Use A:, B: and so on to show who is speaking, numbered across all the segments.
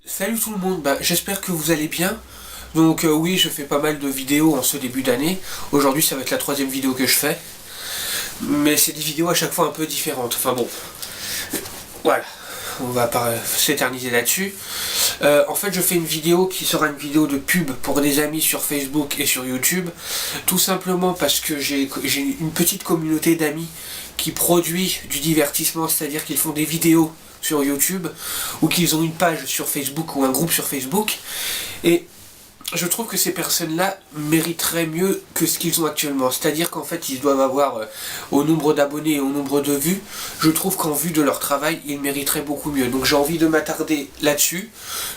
A: Salut tout le monde, j'espère que vous allez bien. Donc oui, je fais pas mal de vidéos en ce début d'année. Aujourd'hui ça va être la troisième vidéo que je fais. Mais c'est des vidéos à chaque fois un peu différentes. Enfin bon, voilà, on va pas s'éterniser là-dessus. En fait je fais une vidéo qui sera une vidéo de pub pour des amis sur Facebook et sur YouTube. Tout simplement parce que j'ai une petite communauté d'amis qui produit du divertissement, c'est-à-dire qu'ils font des vidéos sur YouTube ou qu'ils ont une page sur Facebook ou un groupe sur Facebook. Et je trouve que ces personnes-là mériteraient mieux que ce qu'ils ont actuellement. C'est-à-dire qu'en fait, ils doivent avoir, au nombre d'abonnés et au nombre de vues, je trouve qu'en vue de leur travail, ils mériteraient beaucoup mieux. Donc j'ai envie de m'attarder là-dessus,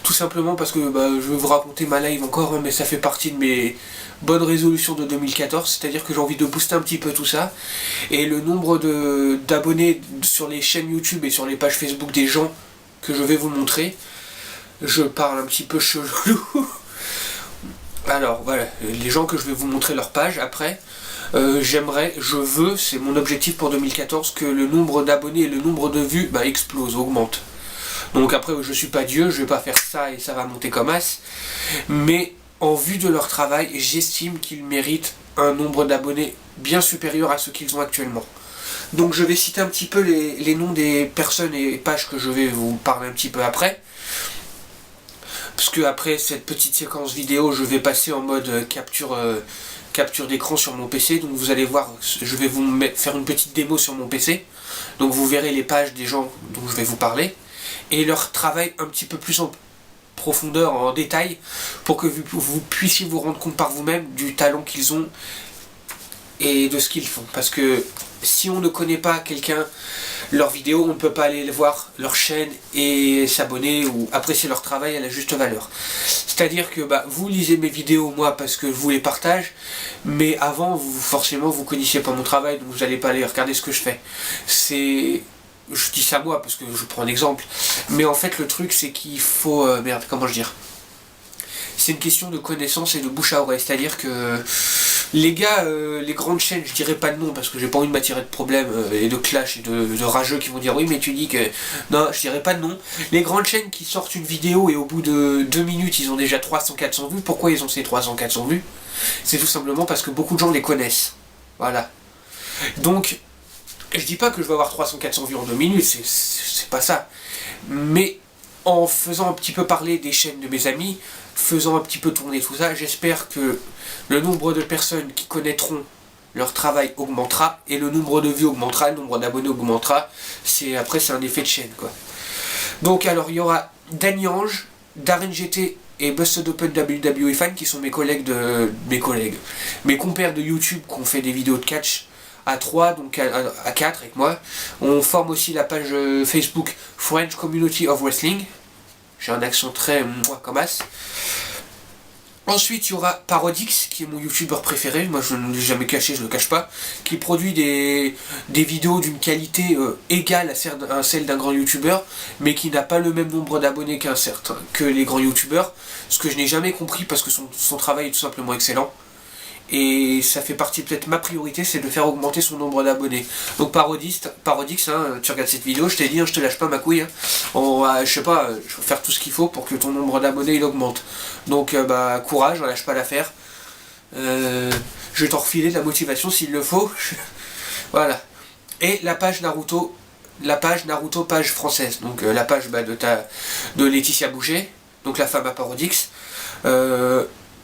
A: tout simplement parce que je vais vous raconter ma live encore, hein, mais ça fait partie de mes bonnes résolutions de 2014, c'est-à-dire que j'ai envie de booster un petit peu tout ça. Et le nombre d'abonnés sur les chaînes YouTube et sur les pages Facebook des gens que je vais vous montrer, je parle un petit peu chelou. Alors voilà, les gens que je vais vous montrer leur page après, c'est mon objectif pour 2014, que le nombre d'abonnés et le nombre de vues explose, augmente. Donc après, je suis pas Dieu, je vais pas faire ça et ça va monter comme as, mais en vue de leur travail, j'estime qu'ils méritent un nombre d'abonnés bien supérieur à ce qu'ils ont actuellement. Donc je vais citer un petit peu les noms des personnes et pages que je vais vous parler un petit peu après. Parce que après cette petite séquence vidéo, je vais passer en mode capture d'écran sur mon PC. Donc vous allez voir, je vais vous faire une petite démo sur mon PC. Donc vous verrez les pages des gens dont je vais vous parler. Et leur travail un petit peu plus en profondeur, en détail, pour que vous puissiez vous rendre compte par vous-même du talent qu'ils ont et de ce qu'ils font. Parce que si on ne connaît pas quelqu'un, leurs vidéos, on ne peut pas aller voir leur chaîne et s'abonner ou apprécier leur travail à la juste valeur. C'est-à-dire que vous lisez mes vidéos moi parce que je vous les partage, mais avant forcément vous connaissiez pas mon travail, donc vous n'allez pas aller regarder ce que je fais. Je dis ça moi parce que je prends un exemple, mais en fait le truc c'est qu'il faut comment je dire, c'est une question de connaissance et de bouche à oreille. C'est-à-dire que les gars, les grandes chaînes, je dirais pas de nom parce que j'ai pas envie de m'attirer de problèmes et de clash et de rageux qui vont dire oui mais tu dis que... Non, je dirais pas de nom. Les grandes chaînes qui sortent une vidéo et au bout de 2 minutes ils ont déjà 300-400 vues. Pourquoi ils ont ces 300-400 vues? C'est tout simplement parce que beaucoup de gens les connaissent. Voilà. Donc, je dis pas que je vais avoir 300-400 vues en 2 minutes, c'est pas ça. Mais en faisant un petit peu parler des chaînes de mes amis, faisant un petit peu tourner tout ça, j'espère que le nombre de personnes qui connaîtront leur travail augmentera et le nombre de vues augmentera, le nombre d'abonnés augmentera. Après c'est un effet de chaîne quoi. Donc alors il y aura Danny Ange, Darren GT et Busted Open WWE Fan qui sont mes compères de YouTube qui ont fait des vidéos de catch à 3, donc à 4 avec moi. On forme aussi la page Facebook French Community of Wrestling. J'ai un accent très comme as. Ensuite, il y aura Parodix, qui est mon youtubeur préféré, moi je ne l'ai jamais caché, je ne le cache pas, qui produit des vidéos d'une qualité égale à celle d'un grand youtubeur, mais qui n'a pas le même nombre d'abonnés que les grands youtubeurs, ce que je n'ai jamais compris parce que son travail est tout simplement excellent. Et ça fait partie peut-être ma priorité, c'est de faire augmenter son nombre d'abonnés. Donc Parodix, hein, tu regardes cette vidéo, je t'ai dit, hein, je te lâche pas ma couille. Hein. Je sais pas, je vais faire tout ce qu'il faut pour que ton nombre d'abonnés il augmente. Donc courage, on lâche pas l'affaire. Je vais t'en refiler de la motivation s'il le faut. Voilà. Et la page Naruto, page française. Donc la page de Laetitia Boucher, donc la femme à Parodix.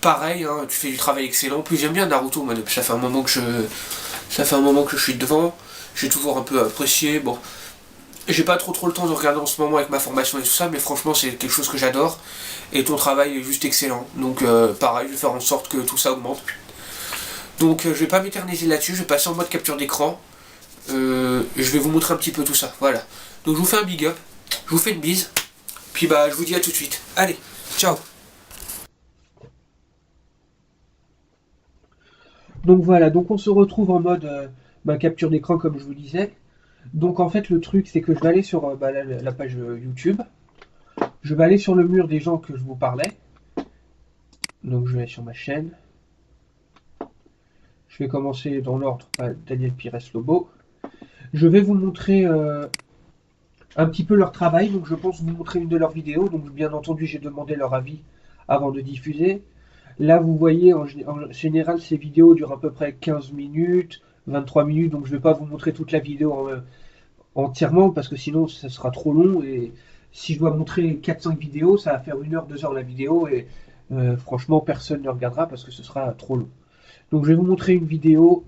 A: Pareil, hein, tu fais du travail excellent. En plus j'aime bien Naruto, moi, ça fait un moment que je suis devant. J'ai toujours un peu apprécié. Bon, j'ai pas trop le temps de regarder en ce moment avec ma formation et tout ça, mais franchement c'est quelque chose que j'adore. Et ton travail est juste excellent. Donc pareil, je vais faire en sorte que tout ça augmente. Donc je vais pas m'éterniser là-dessus, je vais passer en mode capture d'écran. Je vais vous montrer un petit peu tout ça. Voilà. Donc je vous fais un big up, je vous fais une bise. Puis je vous dis à tout de suite. Allez, ciao. Donc voilà, donc on se retrouve en mode capture d'écran comme je vous disais. Donc en fait le truc c'est que je vais aller sur la page YouTube. Je vais aller sur le mur des gens que je vous parlais. Donc je vais sur ma chaîne. Je vais commencer dans l'ordre Daniel Pires Lobo. Je vais vous montrer un petit peu leur travail. Donc je pense vous montrer une de leurs vidéos. Donc bien entendu, j'ai demandé leur avis avant de diffuser. Là, vous voyez, en général, ces vidéos durent à peu près 15 minutes, 23 minutes. Donc je ne vais pas vous montrer toute la vidéo entièrement parce que sinon, ça sera trop long. Et si je dois montrer 4-5 vidéos, ça va faire 1 heure, 2 heures la vidéo. Et franchement, personne ne regardera parce que ce sera trop long. Donc je vais vous montrer une vidéo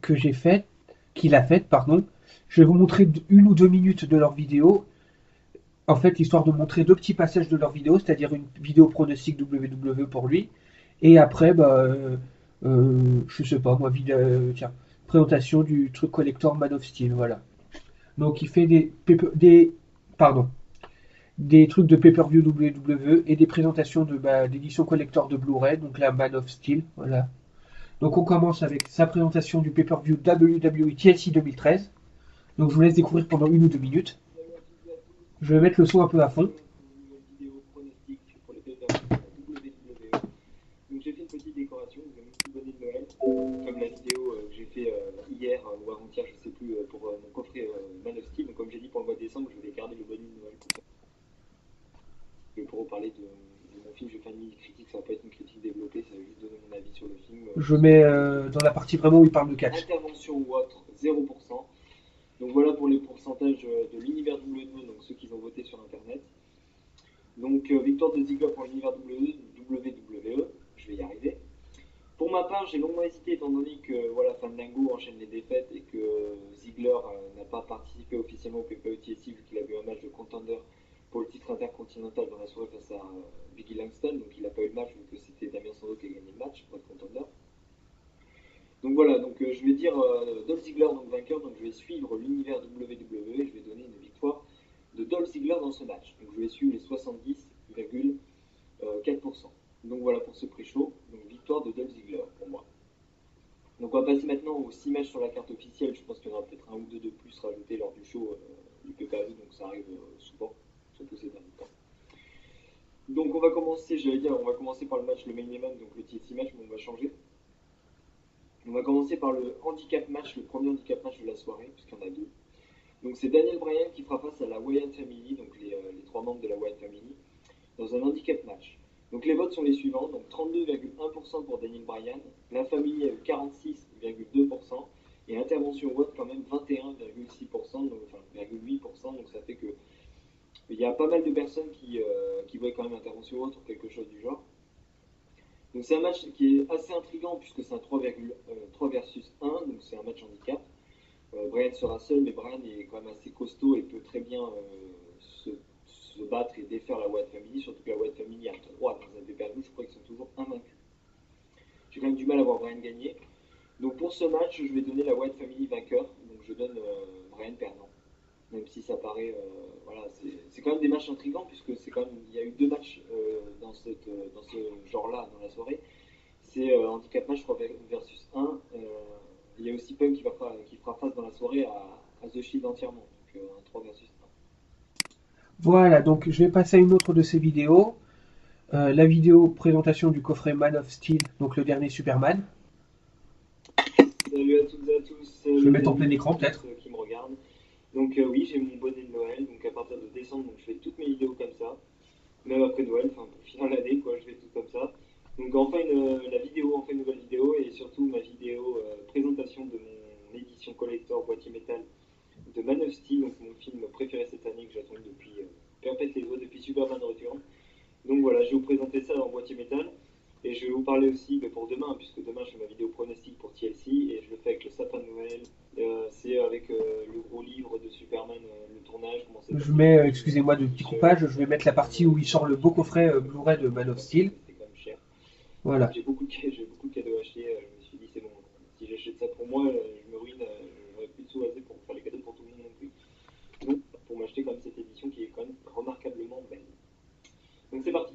A: que j'ai faite, qu'il a faite, pardon. Je vais vous montrer 1 ou 2 minutes de leur vidéo. En fait, histoire de montrer 2 petits passages de leur vidéo, c'est-à-dire une vidéo pronostic WWE pour lui. Et après, je sais pas, moi, tiens, présentation du truc collector Man of Steel, voilà. Donc il fait pardon, des trucs de pay-per-view WWE et des présentations d'édition collector de Blu-ray, donc la Man of Steel, voilà. Donc on commence avec sa présentation du pay-per-view WWE TLC 2013. Donc je vous laisse découvrir pendant 1 ou 2 minutes. Je vais mettre le son un peu à fond.
B: Donc j'ai fait une petite décoration, vous avez une petite bonne de Noël, comme la vidéo que j'ai fait hier ou avant-hier, je sais plus, pour mon coffret Man of Steel. Donc comme j'ai dit pour le mois de décembre, je voulais garder le bonnet de Noël. Et pour reparler de mon film, je vais faire une mini critique, ça va pas être une critique développée, ça va juste donner mon avis sur le film.
A: Je mets dans la partie vraiment où il parle de catch.
B: Intervention ou autre, 0%. Donc voilà pour les pourcentages de l'univers WWE, donc ceux qui ont voté sur internet. Donc victoire de Ziggler pour l'univers WWE, je vais y arriver. Pour ma part, j'ai longuement hésité étant donné que voilà, Fandango enchaîne les défaites et que Ziggler n'a pas participé officiellement au PPE TLC vu qu'il a eu un match de contender pour le titre intercontinental dans la soirée face à Biggie Langston. Donc il n'a pas eu le match vu que c'était Damien Sandow qui a gagné le match pour être contender. Donc voilà, donc je vais dire Dolph Ziggler donc vainqueur, donc je vais suivre l'univers WWE et je vais donner une victoire de Dolph Ziggler dans ce match. Donc je vais suivre les 70,4%. Donc voilà pour ce pré-show, donc victoire de Dolph Ziggler pour moi. Donc on va passer maintenant aux 6 matchs sur la carte officielle. Je pense qu'il y en aura peut-être un ou deux de plus rajoutés lors du show du PPV, donc ça arrive souvent, surtout ces derniers temps. Donc on va commencer, on va commencer par le match, le main event, donc le TLC match, mais on va changer. On va commencer par le handicap match, le premier handicap match de la soirée, puisqu'il y en a deux. Donc c'est Daniel Bryan qui fera face à la Wyatt Family, donc les 3 membres de la Wyatt Family, dans un handicap match. Donc les votes sont les suivants, donc 32,1% pour Daniel Bryan, la famille a eu 46,2%, et intervention vote quand même 21,6%, donc, enfin 0,8%, donc ça fait que il y a pas mal de personnes qui voient quand même intervention vote ou quelque chose du genre. Donc c'est un match qui est assez intriguant puisque c'est un 3 versus 1, donc c'est un match handicap. Bryan sera seul, mais Bryan est quand même assez costaud et peut très bien se battre et défaire la Wyatt Family, surtout que la Wyatt Family a 3 dans un pay-per-view, je crois qu'ils sont toujours invaincus. J'ai quand même du mal à voir Bryan gagner. Donc pour ce match, je vais donner la Wyatt Family vainqueur, donc je donne Bryan perdant. Même si ça paraît, voilà, c'est quand même des matchs intrigants puisque c'est quand même, il y a eu 2 matchs dans ce genre-là dans la soirée. C'est handicap match 3 versus 1. Il y a aussi Punk qui fera face dans la soirée à The Shield entièrement, donc un 3 versus 1.
A: Voilà, donc je vais passer à une autre de ces vidéos. La vidéo présentation du coffret Man of Steel, donc le dernier Superman.
B: Salut à toutes et à tous.
A: Je vais mettre en plein écran peut-être.
B: Qui me regardent. Donc oui, j'ai mon bonnet de Noël, donc à partir de décembre, donc je fais toutes mes vidéos comme ça. Même après Noël, enfin pour finir l'année, quoi, je fais tout comme ça. Donc enfin une nouvelle vidéo et surtout ma vidéo présentation de mon édition collector boîtier métal de Man of Steel, donc mon film préféré cette année que j'attends depuis Perpète les oies depuis Superman Return. Donc voilà, je vais vous présenter ça en boîtier métal. Et je vais vous parler aussi pour demain, puisque demain je fais ma vidéo pronostic pour TLC et je le fais avec le sapin de Noël. C'est avec le gros livre de Superman, le tournage.
A: Je mets, excusez-moi de petit coupage, je vais mettre la partie où il sort le beau coffret Blu-ray de Man of Steel.
B: C'était quand même cher.
A: Voilà.
B: J'ai beaucoup de cadeaux achetés. Je me suis dit, c'est bon, si j'achète ça pour moi, je me ruine, j'aurais plus de sous assez pour faire les cadeaux pour tout le monde non plus. Donc, pour m'acheter quand même cette édition qui est quand même remarquablement belle. Donc c'est parti.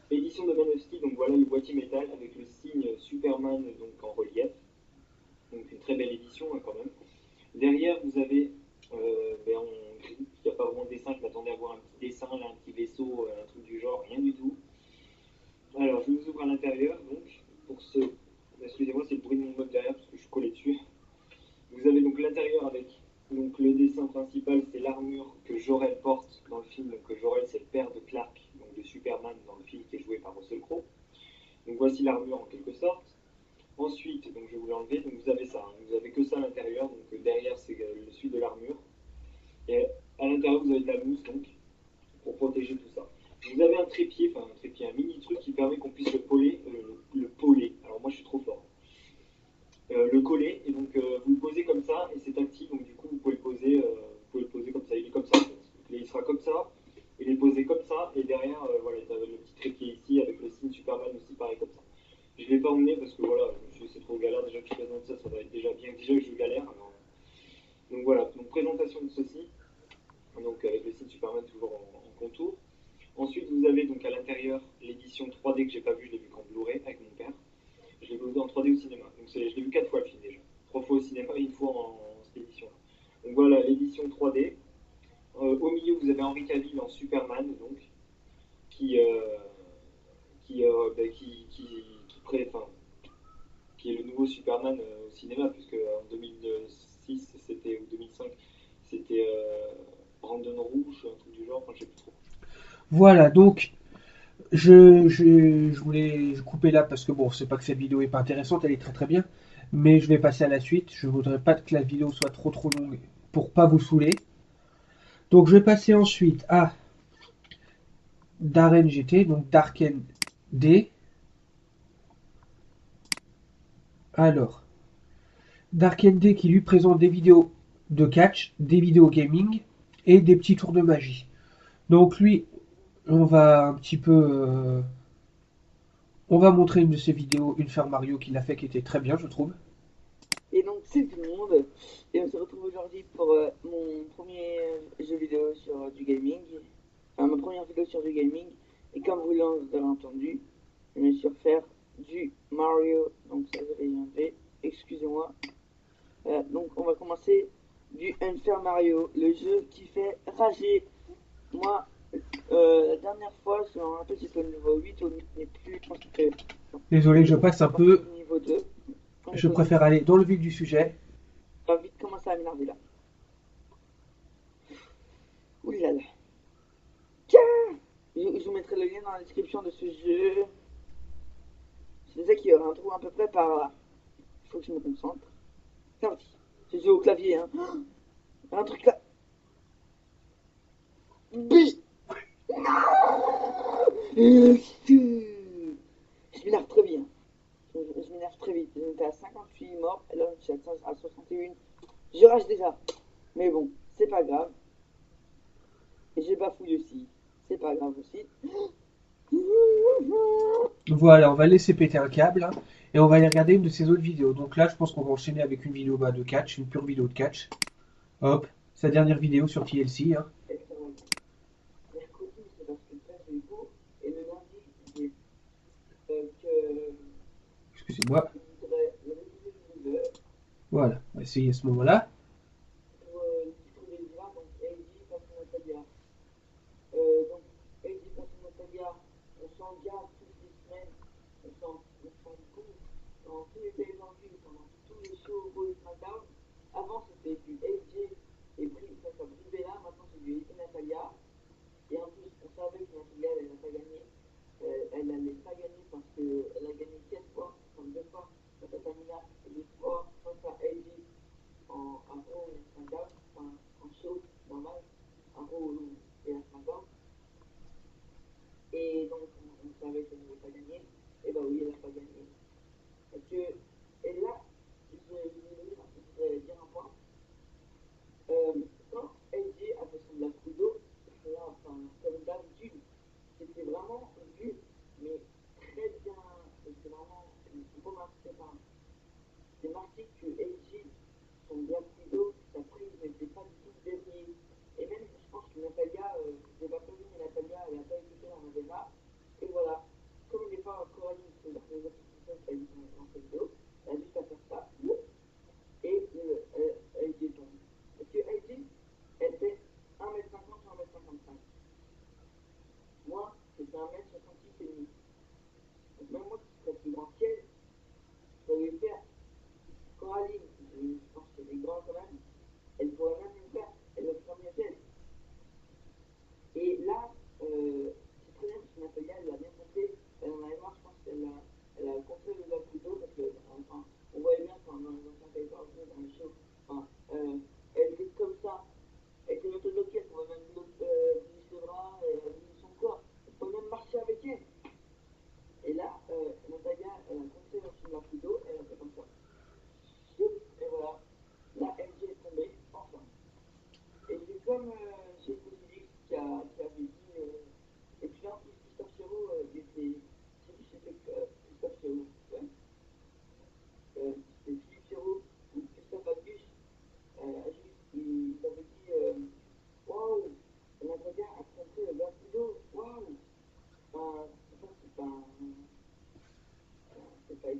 B: Édition de Man of Steel, donc voilà le boîtier métal avec le signe Superman donc en relief. Donc une très belle édition hein, quand même. Derrière vous avez en gris, il n'y a pas vraiment de dessin, je m'attendais à voir un petit dessin, là, un petit vaisseau, un truc du genre, rien du tout. Alors je vous ouvre à l'intérieur, donc pour ce. Excusez-moi, c'est le bruit de mon meuble derrière parce que je suis collé dessus. Vous avez donc l'intérieur avec donc le dessin principal, c'est l'armure voici l'armure en quelque sorte. Ensuite, donc je vais vous l'enlever, donc vous avez ça, hein. Vous avez que ça à l'intérieur, donc derrière c'est le suite de l'armure. Et à l'intérieur vous avez de la mousse donc, pour protéger tout ça. Vous avez un trépied, un mini truc qui permet qu'on puisse le poler, alors moi je suis trop fort. Le coller, et donc vous le posez comme ça, et c'est tactile, donc du coup vous pouvez le poser comme ça, il est comme ça en fait. Il sera comme ça, il est posé comme ça, et derrière, voilà, vous avez le petit trépied ici, avec le signe Superman aussi pareil comme ça. Je ne l'ai pas emmené parce que voilà, c'est trop galère, déjà que je présente ça, ça va être déjà bien, déjà que je galère. Alors. Donc voilà, donc présentation de ceci, donc avec le signe Superman toujours en contour. Ensuite, vous avez donc à l'intérieur l'édition 3D que j'ai pas vu, je l'ai vu qu'en Blu-ray avec mon père. Je l'ai vu en 3D au cinéma. Donc je l'ai vu 4 fois le film déjà. 3 fois au cinéma et une fois en cette édition-là. Donc voilà l'édition 3D. Au milieu, vous avez Henry Cavill en Superman, donc, qui, qui est le nouveau Superman au cinéma, puisque en 2006 c'était, ou 2005, c'était Brandon Rouge, un truc du genre, enfin, je sais plus trop.
A: Voilà, donc je voulais couper là parce que bon, c'est pas que cette vidéo est pas intéressante, elle est très très bien, mais je vais passer à la suite. Je voudrais pas que la vidéo soit trop longue pour pas vous saouler. Donc je vais passer ensuite à Darren GT, donc Darken D. Alors, Darken D qui lui présente des vidéos de catch, des vidéos gaming et des petits tours de magie. Donc lui, on va un petit peu on va montrer une de ses vidéos, une Faire Mario qu'il a fait qui était très bien, je trouve.
C: Et donc c'est tout le monde. Et on se retrouve aujourd'hui pour mon premier jeu vidéo sur du gaming. Enfin, ma première vidéo sur du gaming. Et comme vous l'avez entendu, je vais sur faire du Mario. Donc ça je vais y enlever. Excusez-moi. Donc on va commencer du Unfair Mario. Le jeu qui fait rager. Moi, la dernière fois, je me rappelle, c'était au niveau 8, au n'est plus. Je pense que
A: Désolé, je passe un peu.
C: au niveau 2.
A: Je préfère aller dans le vif du sujet.
C: On va vite commencer à m'énerver là. Ouh là là. Tiens, je vous mettrai le lien dans la description de ce jeu. Je disais qu'il y aura un trou à peu près par là. Il faut que je me concentre. C'est parti. J'ai joué au clavier, hein. Un truc là. B. Je m'énerve très bien. Je m'énerve très vite. J'étais à 58 morts. Et là, je suis à 61. Je rage déjà. Mais bon, c'est pas grave. Et j'ai bafouille aussi. C'est pas grave aussi.
A: Voilà, on va laisser péter un câble hein, et on va aller regarder une de ses autres vidéos. Donc là, je pense qu'on va enchaîner avec une vidéo de catch, une pure vidéo de catch. Hop, sa dernière vidéo sur TLC. Hein.
C: Mercredi, c'est parce que ça, j'ai beau. Et le lundi, j'ai que
A: Excusez-moi.
C: je voudrais le réviser
A: Voilà, on va essayer à ce moment-là.
C: pour le titre des livres, donc Heidi contre Natalia. Donc Heidi contre Natalia, on s'en garde toutes les semaines, on s'en bouffe dans tous les pay-per-views, pendant tous les shows Raw et SmackDown. Avant c'était du AJ et Brie Bella, maintenant c'est du Heidi Natalia. Et en plus, on savait que Natalia elle n'a pas gagné. Elle n'allait pas gagner parce qu'elle a gagné 4 fois, enfin 2 fois face à Tamina et 2 fois face à AJ en Raw et SmackDown, enfin en show normal, en Raw et à SmackDown. Et donc on savait qu'elle n'allait pas gagner. Et bah oui, elle n'a pas gagné. Parce que, et là, je voudrais dire un point. Quand AJ a fait son black widow, là, enfin, comme d'habitude, c'était vraiment vu, mais très bien, c'était vraiment remarqué, enfin, c'est marqué que AJ, son black widow, sa prise n'était pas du tout dernier. Et même, je pense que Natalia, j'ai pas prévu, mais Natalia, elle n'a pas écouté dans la débat. Et voilà, comme il n'est pas Coralie, c'est-à-dire que les autres personnes qui a dit dans cette vidéo,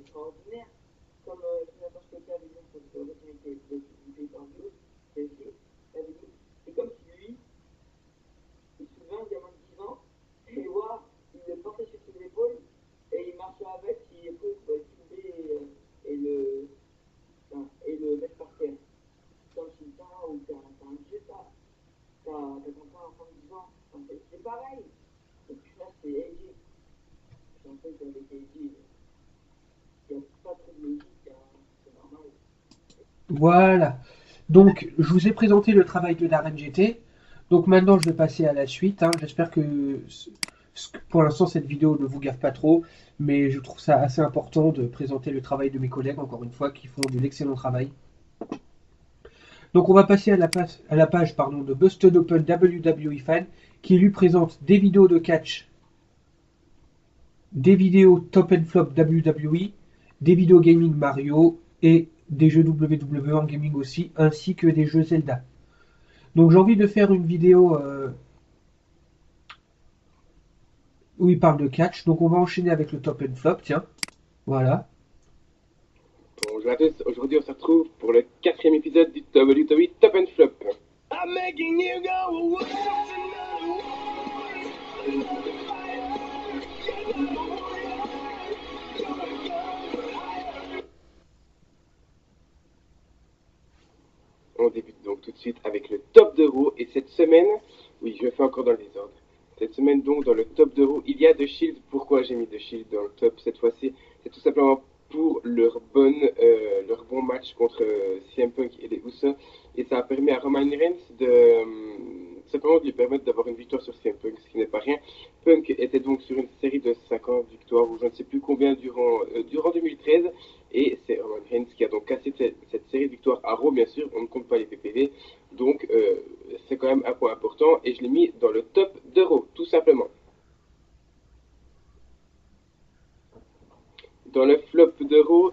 C: extraordinaire. Comme Sénateur Scotty avait dit, parce que l'originalité du pays en bio, c'est aussi, il avait dit, c'est comme si lui, il soulevait un gamin de 10 ans, et voir, il le portait sur ses épaules, et il marchait avec, puis après, il pouvait le soulever et le mettre par terre. Comme si t'as, ou t'as un vieux, t'as ton frère enfant de 10 ans, en fait, c'est pareil. Et puis là, c'est AJ. En fait, avec AJ, il n'y a pas trop de logique, hein, c'est normal.
A: Voilà. Donc, je vous ai présenté le travail de Darren GT. Donc maintenant, je vais passer à la suite, hein. J'espère que pour l'instant, cette vidéo ne vous gaffe pas trop, mais je trouve ça assez important de présenter le travail de mes collègues, encore une fois, qui font de l'excellent travail. Donc on va passer à la page pardon, de Busted Open WWE Fan, qui lui présente des vidéos de catch, des vidéos Top and Flop WWE, des vidéos gaming Mario et des jeux WWE en gaming aussi, ainsi que des jeux Zelda. Donc j'ai envie de faire une vidéo où il parle de catch, donc on va enchaîner avec le Top and Flop, tiens, voilà.
D: Bonjour à tous, aujourd'hui on se retrouve pour le 4e épisode du WWE Top and Flop. I'm making you go On débute donc tout de suite avec le top de Raw et cette semaine, oui je fais encore dans le désordre. Cette semaine donc dans le top de Raw, il y a The Shield. Pourquoi j'ai mis The Shield dans le top cette fois-ci? C'est tout simplement pour leur bon match contre CM Punk et les Usos. Et ça a permis à Roman Reigns simplement de lui permettre d'avoir une victoire sur CM Punk, ce qui n'est pas rien. Punk était donc sur une série de 50 victoires, ou je ne sais plus combien durant 2013. Et c'est Roman Reigns qui a donc cassé cette série de victoires à Raw, bien sûr, on ne compte pas les PPV. Donc c'est quand même un point important et je l'ai mis dans le top de Raw, tout simplement. Dans le flop de Raw,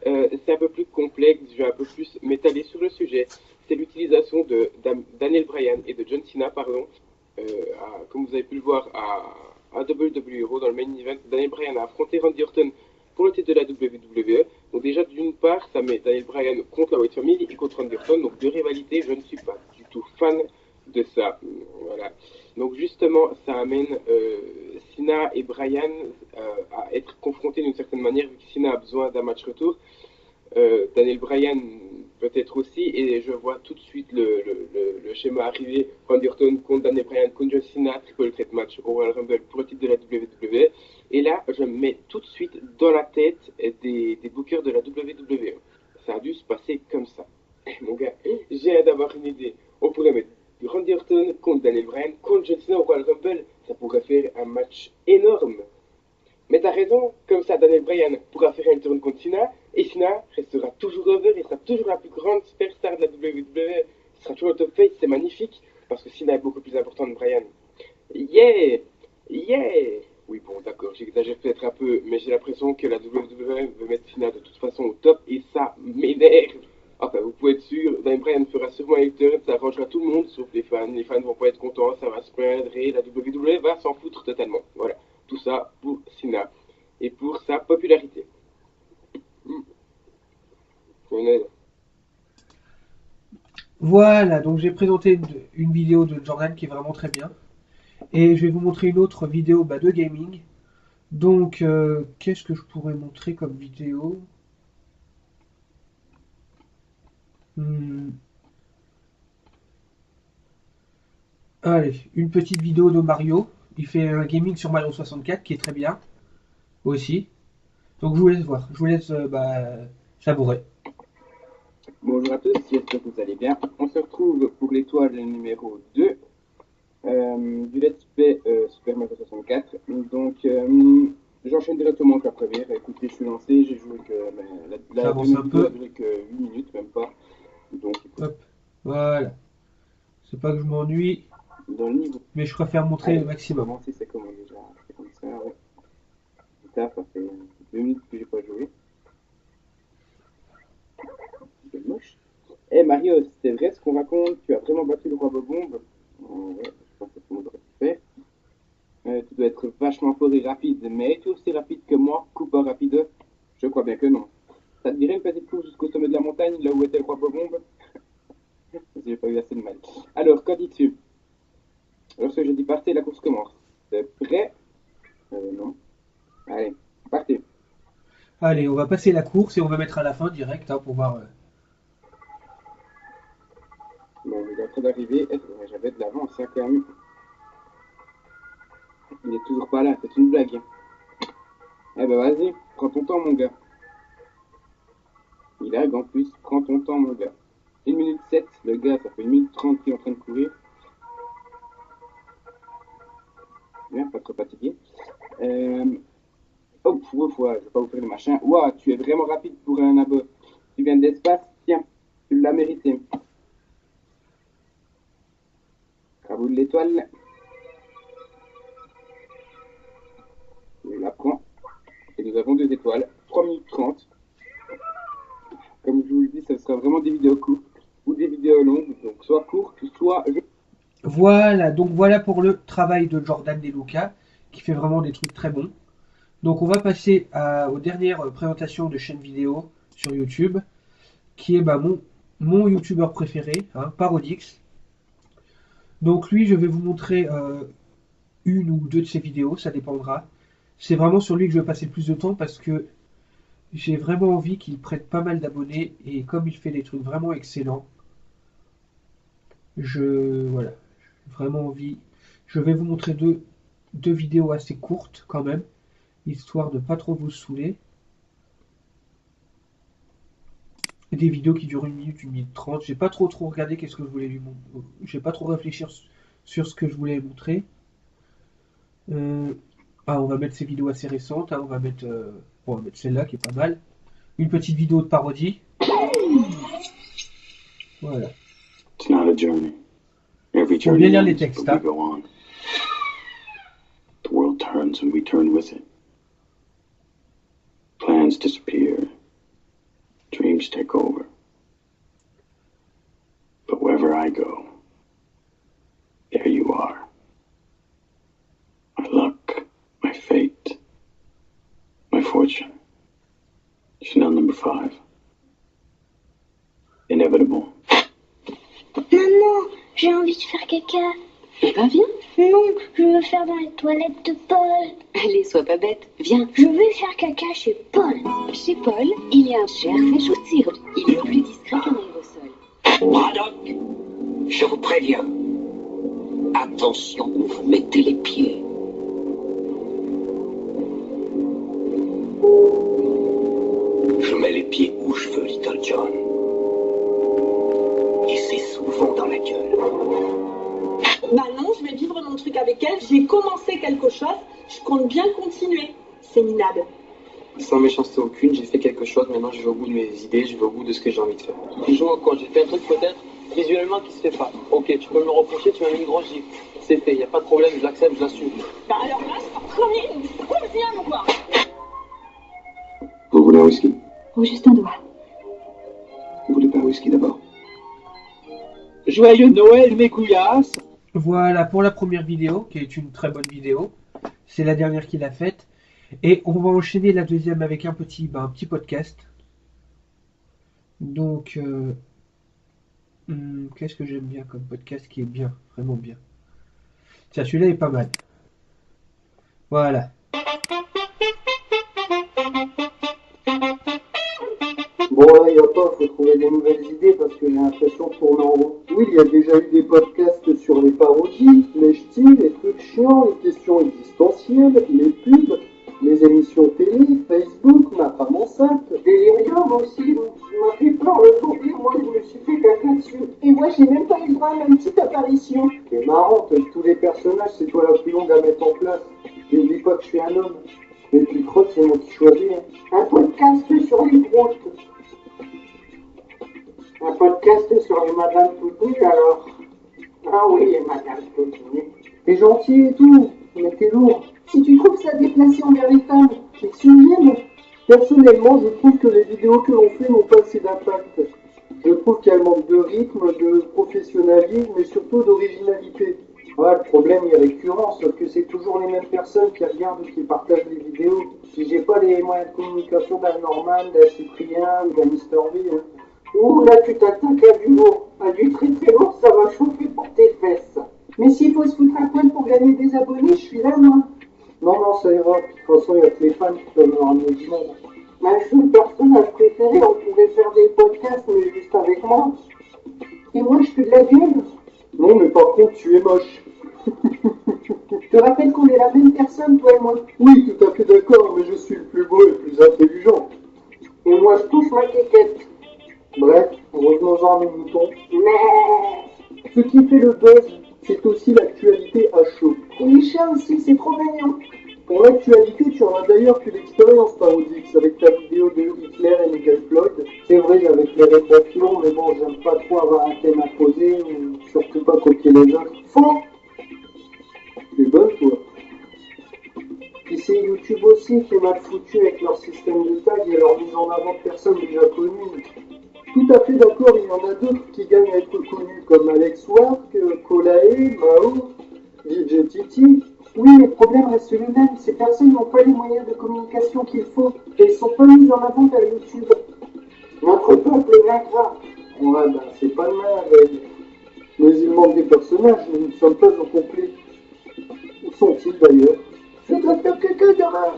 D: c'est un peu plus complexe, je vais un peu plus m'étaler sur le sujet. C'est l'utilisation de Daniel Bryan et de John Cena, pardon. Comme vous avez pu le voir à WWE Raw dans le main event, Daniel Bryan a affronté Randy Orton pour le titre de la WWE. Donc déjà, d'une part, ça met Daniel Bryan contre la Wyatt Family et contre Randy Orton. Donc de rivalité, je ne suis pas du tout fan de ça. Voilà. Donc justement, ça amène Cena et Bryan à être confrontés d'une certaine manière, vu que Cena a besoin d'un match retour. Daniel Bryan peut-être aussi, et je vois tout de suite le schéma arriver. Randy Orton contre Daniel Bryan contre John Cena, triple threat match au Royal Rumble pour le titre de la WWE. Et là, je me mets tout de suite dans la tête des bookers de la WWE. Ça a dû se passer comme ça. Mon gars, j'ai hâte d'avoir une idée. On pourrait mettre Randy Orton contre Daniel Bryan contre John Cena au Royal Rumble. Ça pourrait faire un match énorme. Mais t'as raison, comme ça Daniel Bryan pourra faire un tour contre Cena, et Cena restera toujours over, il sera toujours la plus grande superstar de la WWE, il sera toujours au top face, c'est magnifique, parce que Cena est beaucoup plus important que Bryan. Yeah! Yeah! Oui bon d'accord, j'exagère peut-être un peu, mais j'ai l'impression que la WWE veut mettre Cena de toute façon au top, et ça m'énerve. Enfin, vous pouvez être sûr, Daniel Bryan fera sûrement un turn, ça arrangera tout le monde, sauf les fans vont pas être contents, ça va se plaindre, et la WWE va s'en foutre totalement, voilà. Tout ça pour Cena et pour sa popularité.
A: Voilà, donc j'ai présenté une vidéo de Jordan qui est vraiment très bien. Et je vais vous montrer une autre vidéo de gaming. Donc, qu'est-ce que je pourrais montrer comme vidéo? Allez, une petite vidéo de Mario. Il fait un gaming sur Mario 64 qui est très bien aussi. Donc je vous laisse voir, je vous laisse savourer.
D: Bonjour à tous, j'espère que vous allez bien. On se retrouve pour l'étoile numéro 2 du Let's Play Super Mario 64. Donc j'enchaîne directement avec la première. Écoutez, je suis lancé, j'ai joué que la
A: J'avance un peu.
D: a duré que 8 minutes, même pas. Donc
A: Hop, voilà. C'est pas que je m'ennuie,
D: dans le niveau.
A: mais je préfère montrer le maximum.
D: Commencer, c'est comment déjà? C'est comme ça, ouais. Ça fait 2 minutes que j'ai pas joué. C'est moche. Eh Mario, c'est vrai ce qu'on raconte? Tu as vraiment battu le roi Bobombe? Ouais, je pense que tout le monde aurait pu faire. Tu dois être vachement fort et rapide, mais es-tu aussi rapide que moi, Cooper Rapide? Je crois bien que non. Ça te dirait une petite course jusqu'au sommet de la montagne, là où était le roi Bobombe? J'ai pas eu assez de mal. Alors, qu'en dis-tu? Lorsque je dis partez, la course commence. T'es prêt? Non. Allez, partez.
A: Allez, on va passer la course et on va mettre à la fin direct hein, pour voir.
D: Bon, il est en train d'arriver. J'avais de l'avance, hein, quand même. Il est toujours pas là, c'est une blague. Eh ben vas-y, prends ton temps, mon gars. Il lag en plus, prends ton temps, mon gars. 1 minute 7, le gars, ça fait 1 minute 30 qu'il est en train de courir. Bien, pas trop fatigué. Oh, je vais pas vous faire le machin. Ouah, tu es vraiment rapide pour un abo. Tu viens de l'espace, tiens, tu l'as mérité. À vous de l'étoile. Je la prends. Et nous avons 2 étoiles. 3 minutes 30. Comme je vous le dis, ça sera vraiment des vidéos courtes ou des vidéos longues. Donc soit courtes, soit...
A: Voilà, donc voilà pour le travail de Jordan De Luca, qui fait vraiment des trucs très bons. Donc on va passer aux dernières présentations de chaînes vidéo sur YouTube, qui est mon youtubeur préféré, hein, Parodix. Donc lui, je vais vous montrer une ou deux de ses vidéos, ça dépendra. C'est vraiment sur lui que je vais passer le plus de temps parce que j'ai vraiment envie qu'il prenne pas mal d'abonnés et comme il fait des trucs vraiment excellents, voilà, j'ai vraiment envie. Je vais vous montrer deux vidéos assez courtes quand même, histoire de pas trop vous saouler. Des vidéos qui durent 1 minute, 1 minute 30. J'ai pas trop regardé qu'est-ce que je voulais lui montrer. J'ai pas trop réfléchi sur ce que je voulais montrer. On va mettre ces vidéos assez récentes. Hein, on va mettre celle-là qui est pas mal. Une petite vidéo de parodie. Voilà.
E: It's not a journey. Every
A: Faut bien
E: journey
A: lire les
E: ends,
A: textes.
E: but we
A: Hein.
E: go on. The world turns and we turn with it. Plans disappear. Dreams take over. But wherever I go, there you are. My luck, my fate, my fortune. Chanel number 5. Inevitable.
F: Maman, j'ai envie de faire caca.
G: Eh ben viens.
F: Non, je veux faire dans les toilettes de Paul.
G: Allez, sois pas bête. Viens.
F: Je veux faire caca chez Paul.
G: Chez Paul, il y a un cher sèche au tir. Il est plus discret qu'un aérosol.
H: Braddock, je vous préviens. Attention où vous mettez les pieds. Je mets les pieds où je veux, Little John. Et c'est souvent dans la gueule.
I: Bah non, je vais vivre mon truc avec elle. J'ai commencé quelque chose, je compte bien continuer. C'est minable.
J: Sans méchanceté aucune, j'ai fait quelque chose, maintenant je vais au bout de mes idées, je vais au bout de ce que j'ai envie de faire. Toujours quand j'ai fait un truc peut-être visuellement qui se fait pas. Ok, tu peux me le reprocher, tu m'as mis une grosse gifle. C'est fait, y a pas de problème, je l'accepte, je l'assume.
I: Bah alors là, c'est pas premier, une troisième quoi.
E: Vous voulez un whisky?
G: Oh, juste un doigt.
E: Vous voulez pas un whisky d'abord?
K: Joyeux Noël, mes couillasses!
A: Voilà pour la première vidéo, qui est une très bonne vidéo. C'est la dernière qu'il a faite. Et on va enchaîner la deuxième avec un petit podcast. Donc, qu'est-ce que j'aime bien comme podcast qui est bien, vraiment bien. Tiens, celui-là est pas mal. Voilà.
L: Bon, là, il va pas, faut trouver des nouvelles idées parce que j'ai l'impression de tourner en rond. Oui, il y a déjà eu des podcasts sur les parodies, les styles, les trucs chiants, les questions existentielles, les pubs, les émissions télé, Facebook, ma femme enceinte. Delirium moi aussi, je m'a fait peur le tourner, moi je me suis fait caca dessus. Et moi j'ai même pas eu le droit à une petite apparition. C'est marrant, avec tous les personnages, c'est toi la plus longue à mettre en place. N'oublie pas que je suis un homme. Et puis crotte, c'est moi qui choisis. Un podcast sur les broutes. Un podcast sur les madames toutes nues alors. Ah oui, les madames toutes nues. T'es gentil et tout, mais t'es lourd. Si tu trouves ça déplacé envers les femmes, c'est que tu m'aimes. Personnellement, je trouve que les vidéos que l'on fait n'ont pas assez d'impact. Je trouve qu'elles manquent de rythme, de professionnalisme et surtout d'originalité. Ouais, le problème est récurrent, sauf que c'est toujours les mêmes personnes qui regardent ou qui partagent les vidéos. Si j'ai pas les moyens de communication d'un Norman, d'un Cyprien ou d'un Mister V, hein. Ouh, là tu t'attaques à du lourd. À du très très lourd, ça va chauffer pour tes fesses. Mais s'il faut se foutre un poil pour gagner des abonnés, je suis là, moi. Non, ça ira. De toute façon, il y a que les fans qui peuvent me ramener du monde. Ma chou, personnage préféré, on pourrait faire des podcasts, mais juste avec moi. Et moi, je fais de la gueule. Non, mais par contre, tu es moche. Je te rappelle qu'on est la même personne, toi et moi. Oui, tout à fait d'accord, mais je suis le plus beau et le plus intelligent. Et moi, je touche ma quéquette. Bref, revenons-en à mes moutons. Mais... Ce qui fait le buzz, c'est aussi l'actualité à chaud. Et les chats aussi, c'est trop mignon. Pour l'actualité, tu en as d'ailleurs que l'expérience Parodix avec ta vidéo de Hitler et Miguel Floyd. C'est vrai, avec les réflexions, mais bon, j'aime pas trop avoir un thème à poser, ou surtout pas copier les autres. Faux! T'es bonne, toi. Puis c'est YouTube aussi qui est mal foutu avec leur système de tag et leur mise en avant de personnes déjà connues. Tout à fait d'accord, il y en a d'autres qui gagnent à être connus, comme Alex Wark, Kolae, Mao, DJ Titi. Oui, le problème reste le même, ces personnes n'ont pas les moyens de communication qu'il faut, et ils sont pas mis en avant par YouTube. Notre peuple est vaincra. Ouais, ben c'est pas le mal, mais il manque des personnages, nous ne sommes pas au complet. Où sont-ils d'ailleurs? Je dois faire caca demain.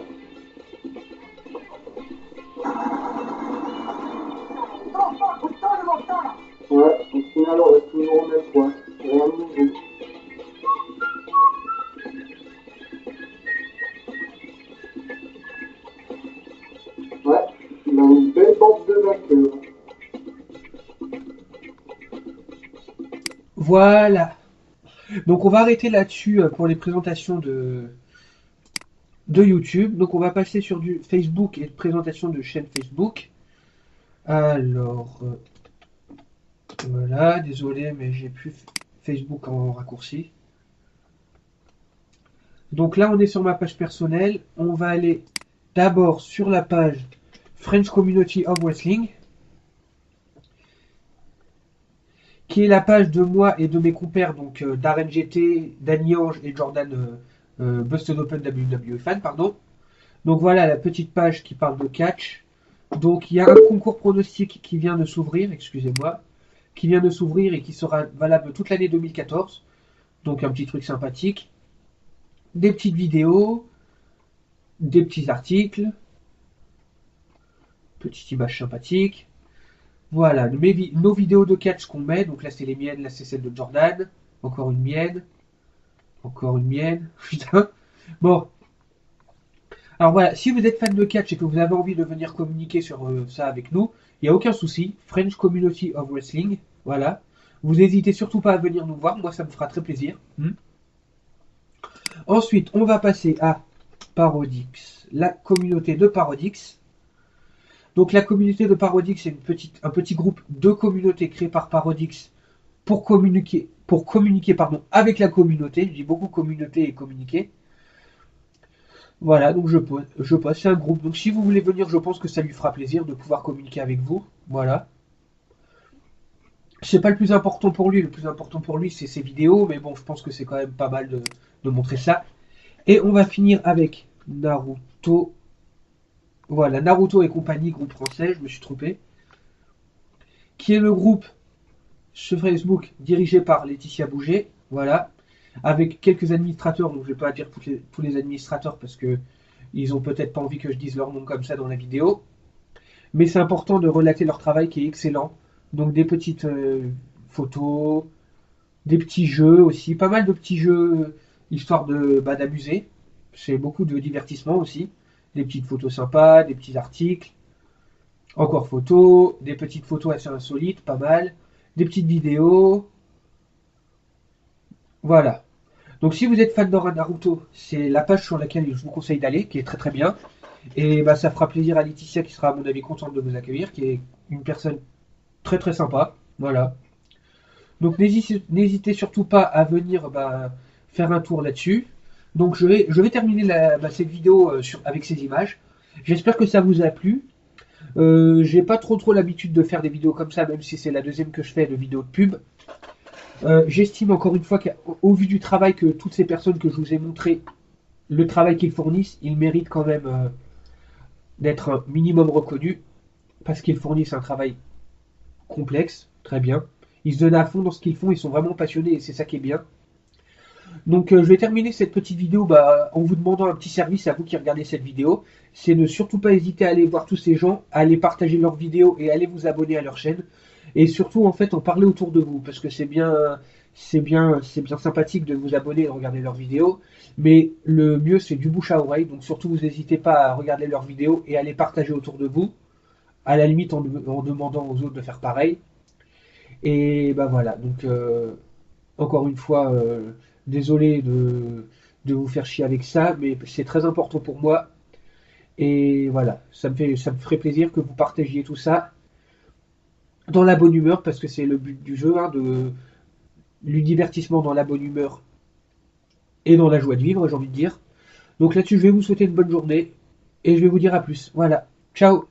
L: Ouais, au final on reste toujours au même point. Rien de nouveau. Ouais, il a une belle bande de vainqueurs.
K: Voilà. Donc on va arrêter là-dessus pour les présentations de YouTube. Donc on va passer sur du Facebook et présentation de chaîne Facebook. Alors, voilà, désolé, mais j'ai plus Facebook en raccourci. Donc là, on est sur ma page personnelle. On va aller d'abord sur la page French Community of Wrestling, qui est la page de moi et de mes compères, donc Darren GT, Danny Ange et Jordan Busted Open WWE Fan, pardon. Donc voilà la petite page qui parle de catch. Donc il y a un concours pronostic qui vient de s'ouvrir, excusez-moi, qui vient de s'ouvrir et qui sera valable toute l'année 2014. Donc un petit truc sympathique. Des petites vidéos, des petits articles, petite image sympathique. Voilà, nos vidéos de catch qu'on met. Donc là c'est les miennes, là c'est celle de Jordan. Encore une mienne. Encore une mienne. Putain. Bon. Alors voilà, si vous êtes fan de catch et que vous avez envie de venir communiquer sur ça avec nous, il n'y a aucun souci. French Community of Wrestling. Voilà. Vous n'hésitez surtout pas à venir nous voir. Moi ça me fera très plaisir. Ensuite, on va passer à Parodix. La communauté de Parodix. Donc la communauté de Parodix, c'est un petit groupe de communautés créé par Parodix pour communiquer avec la communauté. Je dis beaucoup communauté et communiquer. Voilà, donc je passe, c'est un groupe. Donc si vous voulez venir, je pense que ça lui fera plaisir de pouvoir communiquer avec vous. Voilà. C'est pas le plus important pour lui. Le plus important pour lui, c'est ses vidéos. Mais bon, je pense que c'est quand même pas mal de montrer ça. Et on va finir avec Naruto. Voilà, Naruto et compagnie, groupe français, je me suis trompé. Qui est le groupe sur Facebook dirigé par Laetitia Bouget. Voilà. Avec quelques administrateurs, donc je ne vais pas dire tous les administrateurs parce que ils ont peut-être pas envie que je dise leur nom comme ça dans la vidéo. Mais c'est important de relater leur travail qui est excellent. Donc des petites photos, des petits jeux aussi, pas mal de petits jeux histoire d'amuser. C'est beaucoup de divertissement aussi. Des petites photos sympas, des petits articles, encore photos, des petites photos assez insolites, pas mal, des petites vidéos. Voilà. Donc si vous êtes fan de Naruto, c'est la page sur laquelle je vous conseille d'aller, qui est très très bien. Et bah, ça fera plaisir à Laetitia qui sera à mon avis contente de vous accueillir, qui est une personne très très sympa. Voilà. Donc n'hésitez surtout pas à venir faire un tour là-dessus. Donc je vais terminer cette vidéo avec ces images. J'espère que ça vous a plu. J'ai pas trop l'habitude de faire des vidéos comme ça, même si c'est la deuxième que je fais de vidéos de pub. J'estime encore une fois qu'au vu du travail que toutes ces personnes que je vous ai montré, le travail qu'ils fournissent, ils méritent quand même d'être un minimum reconnus parce qu'ils fournissent un travail complexe, très bien. Ils se donnent à fond dans ce qu'ils font, ils sont vraiment passionnés et c'est ça qui est bien. Donc je vais terminer cette petite vidéo en vous demandant un petit service à vous qui regardez cette vidéo. C'est ne surtout pas hésiter à aller voir tous ces gens, à aller partager leurs vidéos et à aller vous abonner à leur chaîne. Et surtout en fait en parler autour de vous parce que c'est bien sympathique de vous abonner et de regarder leurs vidéos. Mais le mieux c'est du bouche à oreille. Donc surtout vous n'hésitez pas à regarder leurs vidéos et à les partager autour de vous. À la limite en demandant aux autres de faire pareil. Et ben voilà, donc encore une fois, désolé de vous faire chier avec ça, mais c'est très important pour moi. Et voilà, ça me ferait plaisir que vous partagiez tout ça dans la bonne humeur, parce que c'est le but du jeu, hein, du divertissement dans la bonne humeur et dans la joie de vivre, j'ai envie de dire. Donc là-dessus, je vais vous souhaiter une bonne journée, et je vais vous dire à plus. Voilà, ciao!